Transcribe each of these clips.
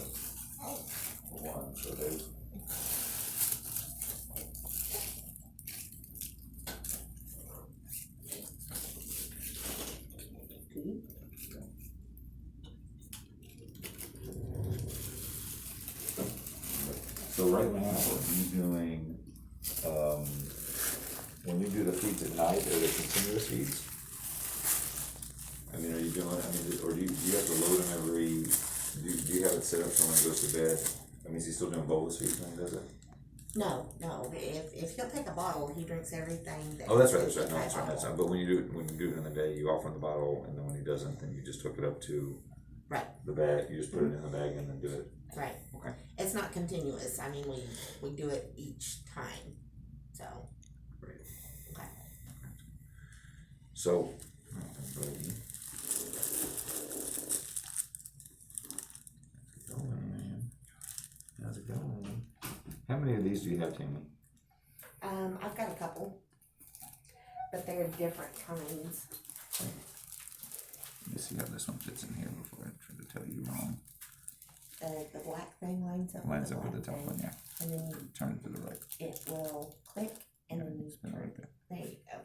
one, so there's. So right now, are you doing, when you do the feeds at night, are they continuous feeds? I mean, are you doing, or do you have to load them do you have it set up so when he goes to bed? I mean, is he still doing bolus feeds when he does it? No, if he'll take a bottle, he drinks everything that. Oh, that's right, is no, that's right, bottle. but when you do it in the day, you offer him the bottle, and then when he doesn't, then you just hook it up to Right, the bag, you just put it in the bag and then do it. right. Okay. It's not continuous, I mean, we do it each time, so. Great. Okay. So. How's it going? How many of these do you have, Tammy? I've got a couple, but they're different kinds. Let me see how this one fits in here before I try to tell you wrong. The black thing lines up. Lines up with the black top one, thing, yeah. And then Turn it to the right. it will click and then you Spin it right there. there you go.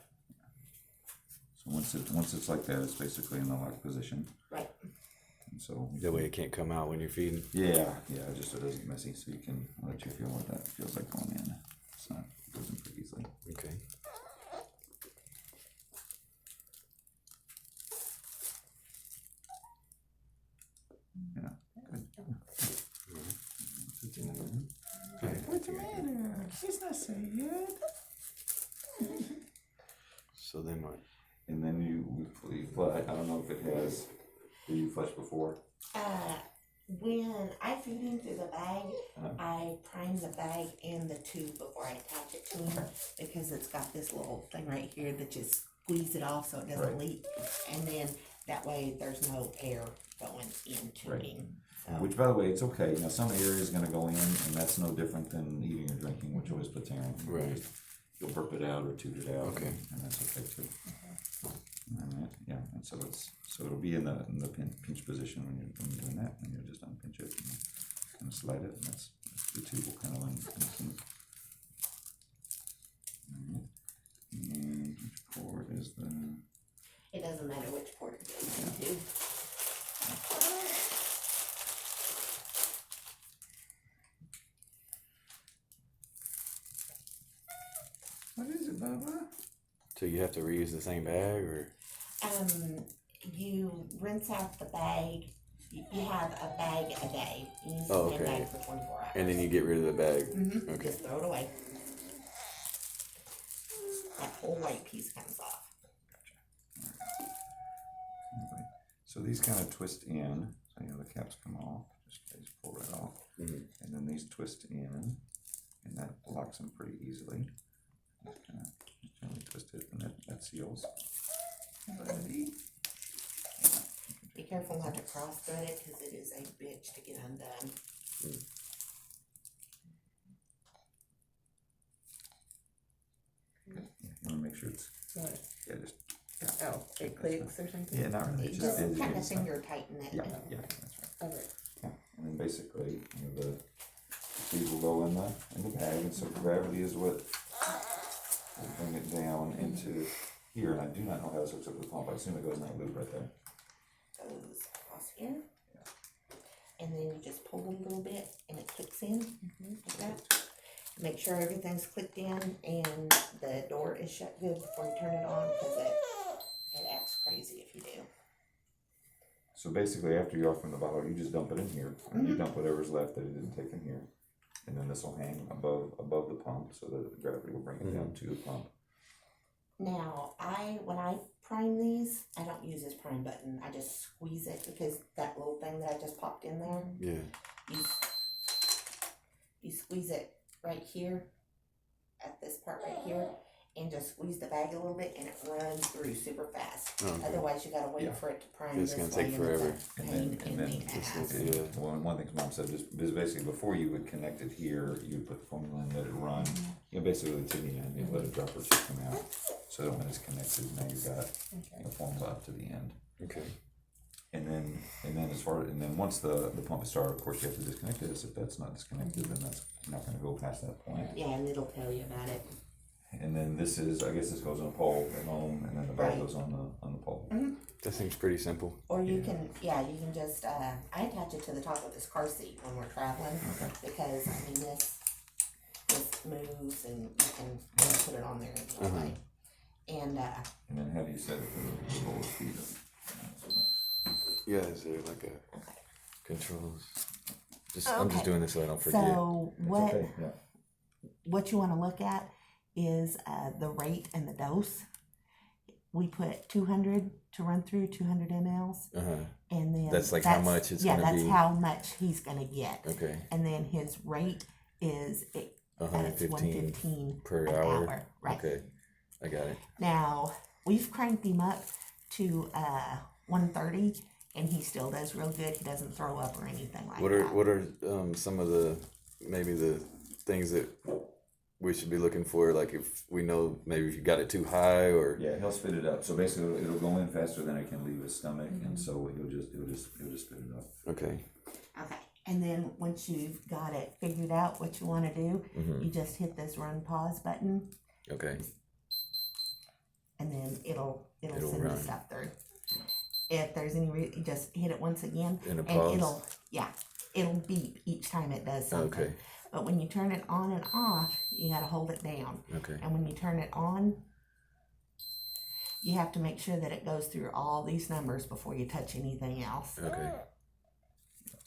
So once it's like that, it's basically in the locked position. Right. And so That way it can't come out when you're feeding. yeah, just so it doesn't get messy, so you can let you feel what that feels like going in. It's not, it goes in pretty easily. Okay. Yeah, good. It's in there. Okay. What's the matter? She's not saying it. So then what? And then you flush. I don't know if it has. Did you flush before? When I feed him through the bag, Uh-huh. I prime the bag and the tube before I attach it to him because it's got this little thing right here that just squeeze it off so it doesn't Right. leak. And then that way there's no air going into Right. him. So, Which, by the way, it's okay. Now, some area is going to go in, and that's no different than eating or drinking, which always puts air in. Right. You'll burp it out or toot it out. Okay. And that's okay too. Alright, yeah, and so it'll be in the pinch position when you're doing that, and you'll just unpinch it and kind of slide it, and that's the tube will kind of unpinch. Alright, and which port is the? it doesn't matter which port it goes into. What is it, Bubba? So you have to reuse the same bag, or? You rinse out the bag. You have a bag a day. You use the Oh, same okay. bag for 24 hours. And then you get rid of the bag. Mm-hmm. Okay. Just throw it away. That whole white piece comes off. Anyway, so these kind of twist in, so you know the caps come off, they just pull right off, Mhm. and then these twist in, and that locks them pretty easily. Just kind of gently twist it, and that seals. Buddy. Be careful not to cross thread it because it is a bitch to get undone. Yeah, you wanna make sure it's, What? yeah, just, Oh, it clicks or something? yeah, not really, It it's just just. kind of finger tighten it. Yeah, that's right. Over. Yeah, and then basically, you know, the seed will go in the bag, and so gravity is what will bring it down into here, and I do not know how this hooks up to the pump, I assume it goes in that loop right there. Goes across here. And then you just pull it a little bit and it clicks in like that. Make sure everything's clicked in and the door is shut good before you turn it on because it acts crazy if you do. So basically, after you offer the bottle, you just dump it in here, and you dump whatever's left that it didn't take in here. And then this will hang above the pump, so that the gravity will bring it down to the pump. Now, when I prime these, I don't use this prime button. I just squeeze it because that little thing that I just popped in there, Yeah. you squeeze it right here, at this part right here, and just squeeze the bag a little bit and it runs through super fast. Okay. Otherwise, you gotta wait Yeah. for it to prime It's this gonna way take and it's forever. a And pain then in the just ass. like- Yeah. Well, and one thing Mom said is basically before you would connect it here, you would put the formula in, let it run. You know, basically to the end, you let a drop or two come out. So that when it's connected, now you've got Okay. the formula up to the end. Okay. And then and then once the pump is started, of course, you have to disconnect this. If that's not disconnected, then that's not gonna go past that point. Yeah, and it'll tell you about it. And then this goes on a pole at home, and then the bag Right. goes on the pole. That seems pretty simple. Or you can just, I attach it to the top of this car seat when we're traveling, Okay. because, I mean, this moves, and you can put it on there anyway. And, And then how do you set it for the lower speed? Yeah, is there like a okay. controls? I'm just Okay. doing this so I don't forget. So what, Okay, yeah. what you wanna look at is, the rate and the dose. We put 200 to run through, 200 mLs, and then. That's like how much it's gonna Yeah, be? that's how much he's gonna get. Okay. And then his rate is, it's 115 115 per an hour. right. Okay, I got it. Now, we've cranked him up to 130, and he still does real good. He doesn't throw up or anything like that. What are some of the maybe the things that we should be looking for? Like if we know maybe if you got it too high or Yeah, he'll spit it up. So basically, it'll go in faster than it can leave his stomach, and so he'll just spit it up. okay. Okay. And then once you've got it figured out what you want to do, you just hit this run pause button, Okay. and then it'll It'll send run. the stuff through. If there's any you just hit it once again, And a and pause. it'll beep each time it does something. Okay. But when you turn it on and off, you gotta hold it down. Okay. And when you turn it on, you have to make sure that it goes through all these numbers before you touch anything else. Okay.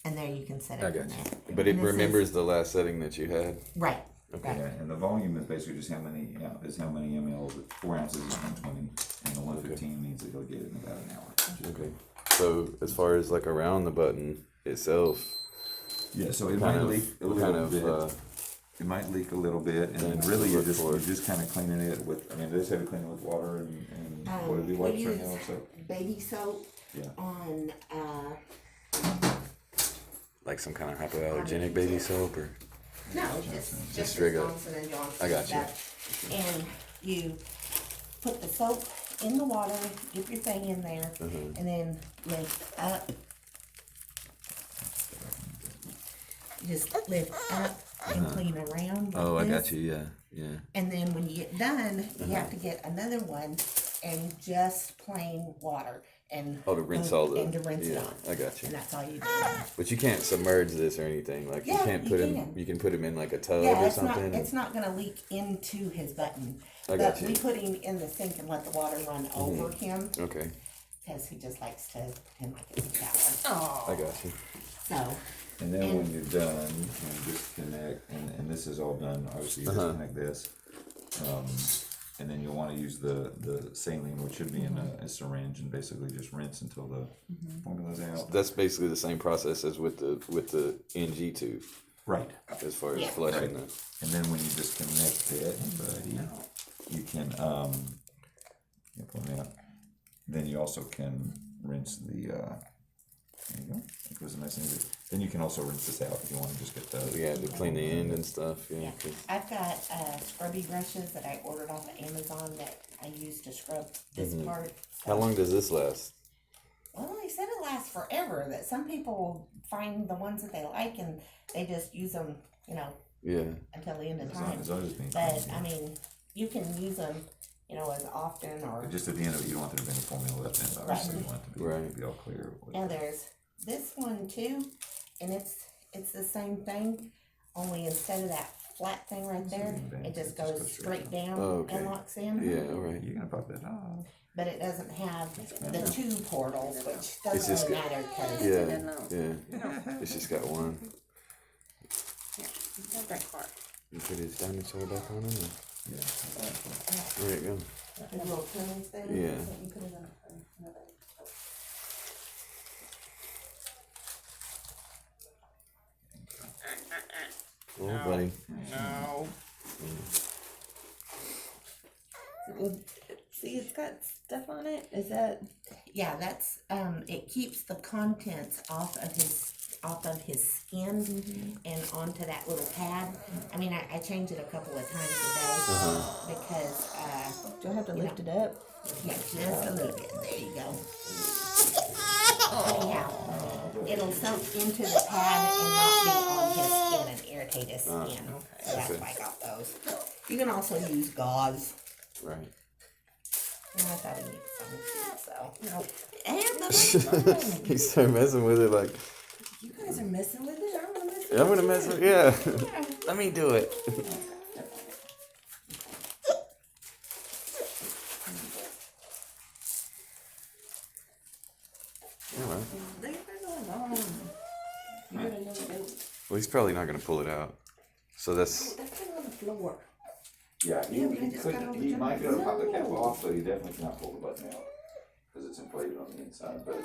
And there you can set it I from got you. there. But it And this is- remembers the last setting that you had. Right. Okay. Right. Yeah, and the volume is basically just how many mLs. 4 ounces is 120, and the 115 means that he'll get it in about an hour. Okay. So as far as like around the button itself, Yeah, so it kind might of, leak a what little kind bit. of It might leak a little bit, and Then then really look you're for it. just kind of cleaning it with. I mean, this heavy cleaning with water and what do we we wipes right use now? So baby soap yeah, on like some kind of hypoallergenic baby soap or no, just Just regular. Johnson and Johnson. I got you. stuff. And you put the soap in the water, dip your thing in there, and then lift up. Just lift up and clean around. Oh, I like got this. you. Yeah. Yeah. And then when you get done, you have to get another one and just plain water and. Oh, to rinse all the And to rinse it yeah, off. I got you. And that's all you do. But you can't submerge this or anything. Like you Yeah, can't you put him. can. You can put him in like a tub Yeah, or it's not, something. it's not gonna leak into his button. I got But you. we put him in the sink and let the water run over him, Okay, cause he just likes to pretend like it's a shower. I got you. So, and then when you're done, you disconnect, and this is all done. Obviously, you disconnect this, and then you'll want to use the saline, which should be in a syringe, and basically just rinse until the formula's out. That's basically the same process as with the NG tube, Right. as far as Yeah. flushing Right. the. And then when you disconnect it, buddy, you can pull it out. Then you also can rinse the. There you go. It was nice and easy. Then you can also rinse this out if you want to just get the. Yeah, to clean the end and stuff. Yeah. yeah, 'cause- I've got, scrubby brushes that I ordered off of Amazon that I use to scrub this part. How long does this last? Well, they said it lasts forever, that some people find the ones that they like and they just use them, Yeah. until the end of As long time. as it's being But, cleaned, yeah. I mean, you can use them, as often or. But just at the end of it, you don't want there to be any formula left in it. Obviously, you want it to be, Right. to be all clear. Now there's this one too, and it's the same thing, only instead of that flat thing right there, it just goes straight down Oh, okay. and locks in. Yeah. All right. You're gonna pop that off. But it doesn't have the two portals, which It's doesn't just really matter because Yeah. Yeah. It's just got one. You put his dinosaur back on him. Yeah. There you go. the little turning thing. Yeah. that you put in another. Oh, buddy. No. Well, see, it's got stuff on it. Is that? Yeah, that's it keeps the contents off of his skin and onto that little pad. I mean, I change it a couple of times a day because Do I have to You lift it up? yeah, just a little bit. There you go. Anyhow, it'll soak into the pad and not be on his skin and irritate his skin. okay. So that's Okay. why I got those. You can also use gauze. Right. And I thought he needed some too, so. Nope. And the He started messing with it like, You guys are messing with it. I'm gonna mess with I'm gonna it. mess with, yeah. Let me do it. Yeah, well, Leave it alone. You better know what they- well, he's probably not gonna pull it out. So that's, That's kind of on the floor. Yeah, Yeah, but I just got all the he might be able to pop the cap No. off, but he definitely cannot pull the button out, cause it's inflated on the inside, but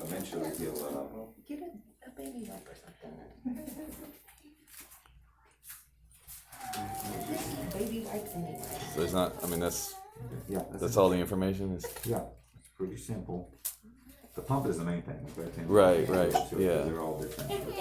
eventually he'll, Get a baby wipe or something. Baby wipes anyway. so it's not, I mean, that's yeah. all the information is, Yeah, it's pretty simple. The pump is the main thing, okay? Right, right, So yeah. they're all different. but